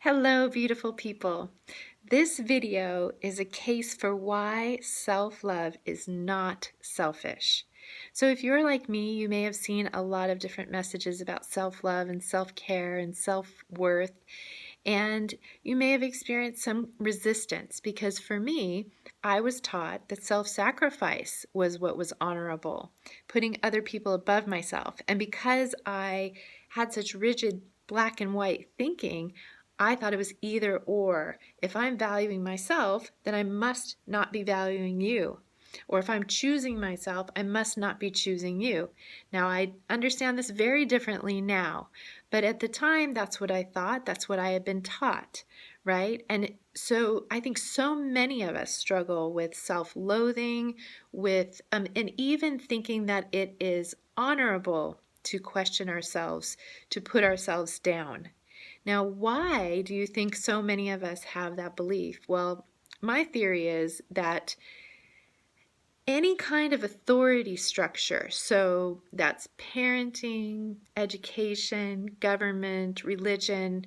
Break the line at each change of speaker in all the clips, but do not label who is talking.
Hello, beautiful people. This video is a case for why self-love is not selfish. So if you're like me, you may have seen a lot of different messages about self-love and self-care and self-worth, and you may have experienced some resistance because for me, I was taught that self-sacrifice was what was honorable, putting other people above myself. And because I had such rigid black and white thinking, I thought it was either or. If I'm valuing myself, then I must not be valuing you. Or if I'm choosing myself, I must not be choosing you. Now, I understand this very differently now, but at the time, that's what I thought. That's what I had been taught, right? And so I think so many of us struggle with self-loathing, and even thinking that it is honorable to question ourselves, to put ourselves down. Now, why do you think so many of us have that belief? Well, my theory is that any kind of authority structure, so that's parenting, education, government, religion,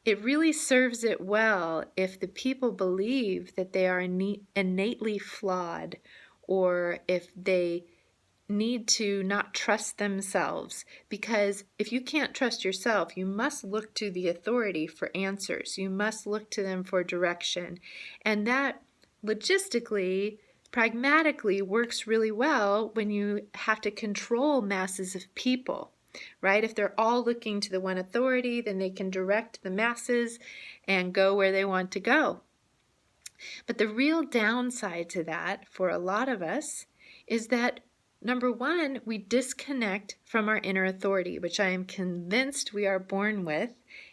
it really serves it well if the people believe that they are innately flawed, or if they need to not trust themselves, because if you can't trust yourself, you must look to the authority for answers. You must look to them for direction. And that logistically, pragmatically works really well when you have to control masses of people, right? If they're all looking to the one authority, then they can direct the masses and go where they want to go. But the real downside to that for a lot of us is that number one, we disconnect from our inner authority, which I am convinced we are born with,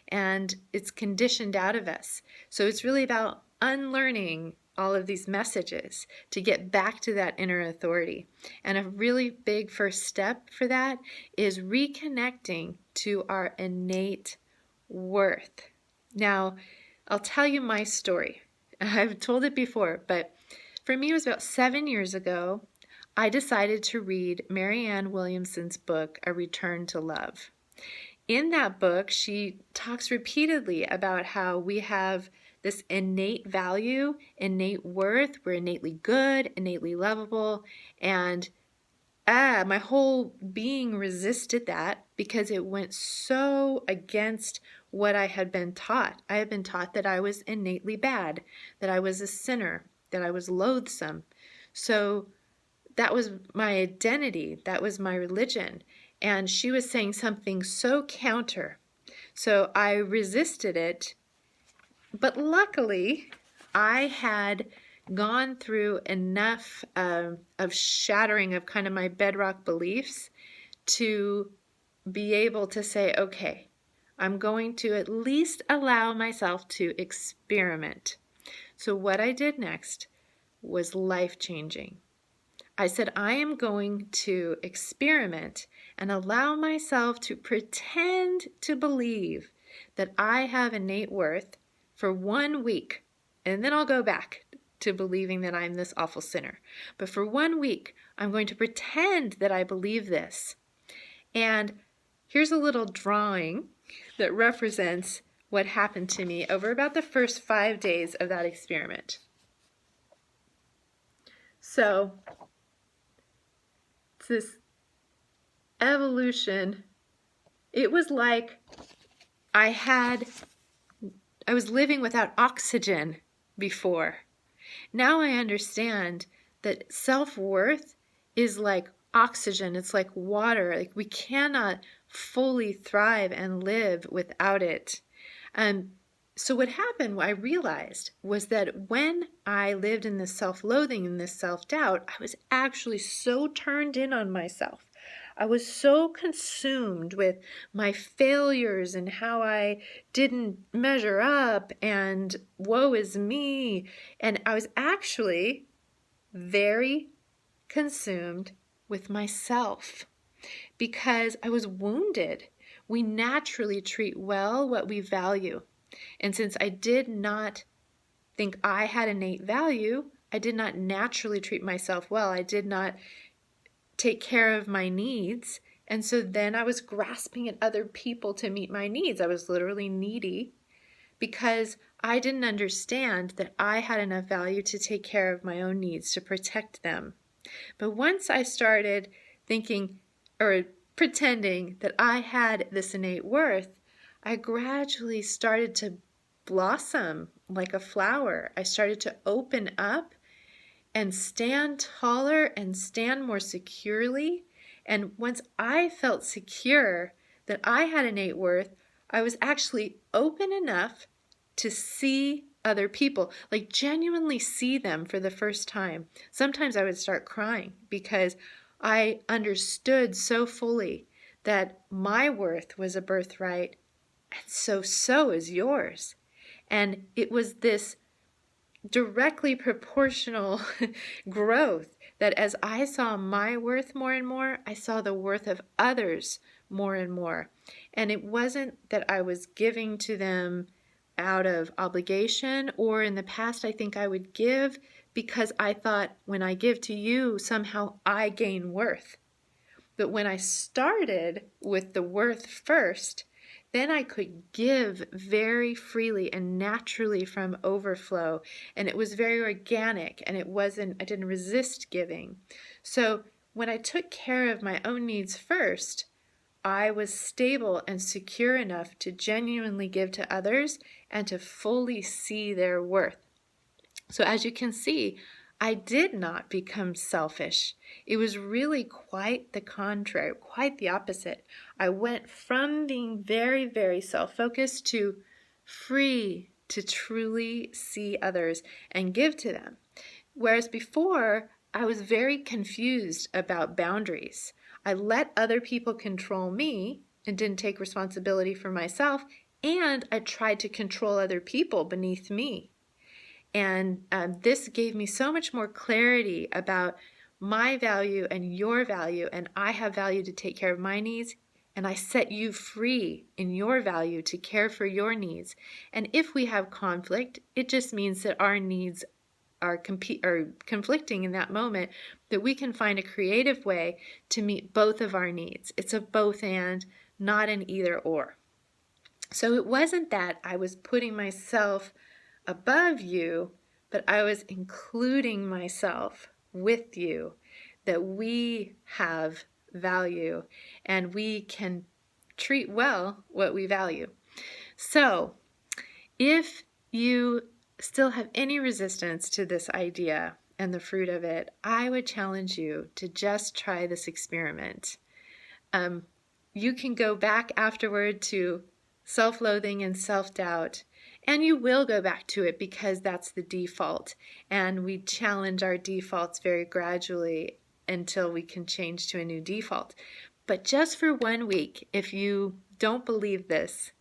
and it's conditioned out of us. So it's really about unlearning all of these messages to get back to that inner authority. And a really big first step for that is reconnecting to our innate worth. Now, I'll tell you my story. I've told it before, but for me, it was about 7 years ago. I decided to read Marianne Williamson's book, A Return to Love. In that book, she talks repeatedly about how we have this innate value, innate worth. We're innately good, innately lovable, and my whole being resisted that because it went so against what I had been taught. I had been taught that I was innately bad, that I was a sinner, that I was loathsome. So that was my identity. That was my religion. And she was saying something so counter. So I resisted it. But luckily, I had gone through enough of shattering of kind of my bedrock beliefs to be able to say, okay, I'm going to at least allow myself to experiment. So what I did next was life-changing. I said, I am going to experiment and allow myself to pretend to believe that I have innate worth for 1 week, and then I'll go back to believing that I'm this awful sinner. But for 1 week, I'm going to pretend that I believe this. And here's a little drawing that represents what happened to me over about the first 5 days of that experiment. So it's this evolution. It was like I was living without oxygen before. Now I understand that self-worth is like oxygen. It's like water. Like we cannot fully thrive and live without it. So what happened, what I realized, was that when I lived in this self-loathing and this self-doubt, I was actually so turned in on myself. I was so consumed with my failures and how I didn't measure up and woe is me. And I was actually very consumed with myself because I was wounded. We naturally treat well what we value. And since I did not think I had innate value, I did not naturally treat myself well. I did not take care of my needs. And so then I was grasping at other people to meet my needs. I was literally needy because I didn't understand that I had enough value to take care of my own needs, to protect them. But once I started thinking or pretending that I had this innate worth, I gradually started to blossom like a flower. I started to open up and stand taller and stand more securely. And once I felt secure that I had innate worth, I was actually open enough to see other people, like genuinely see them for the first time. Sometimes I would start crying because I understood so fully that my worth was a birthright, and so is yours. And it was this directly proportional growth that as I saw my worth more and more, I saw the worth of others more and more. And it wasn't that I was giving to them out of obligation, or in the past I think I would give because I thought when I give to you, somehow I gain worth. But when I started with the worth first, then I could give very freely and naturally from overflow. And it was very organic, and I didn't resist giving. So when I took care of my own needs first, I was stable and secure enough to genuinely give to others and to fully see their worth. So as you can see, I did not become selfish. It was really quite the contrary, quite the opposite. I went from being very, very self-focused to free to truly see others and give to them. Whereas before, I was very confused about boundaries. I let other people control me and didn't take responsibility for myself, and I tried to control other people beneath me. And this gave me so much more clarity about my value and your value, and I have value to take care of my needs, and I set you free in your value to care for your needs. And if we have conflict, it just means that our needs are conflicting in that moment, that we can find a creative way to meet both of our needs. It's a both and, not an either or. So it wasn't that I was putting myself above you, but I was including myself with you, that we have value and we can treat well what we value. So if you still have any resistance to this idea and the fruit of it, I would challenge you to just try this experiment. You can go back afterward to self-loathing and self-doubt, and you will go back to it because that's the default, and we challenge our defaults very gradually until we can change to a new default. But just for 1 week, if you don't believe this,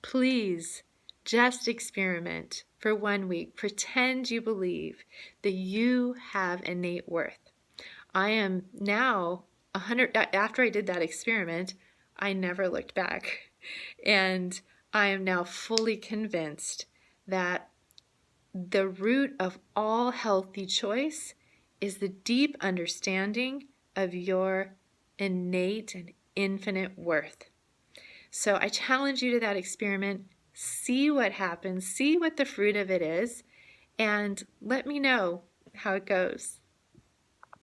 please just experiment for 1 week. Pretend you believe that you have innate worth. I am now 100, after I did that experiment, I never looked back. And I am now fully convinced that the root of all healthy choice is the deep understanding of your innate and infinite worth. So I challenge you to that experiment. See what happens, see what the fruit of it is, and let me know how it goes.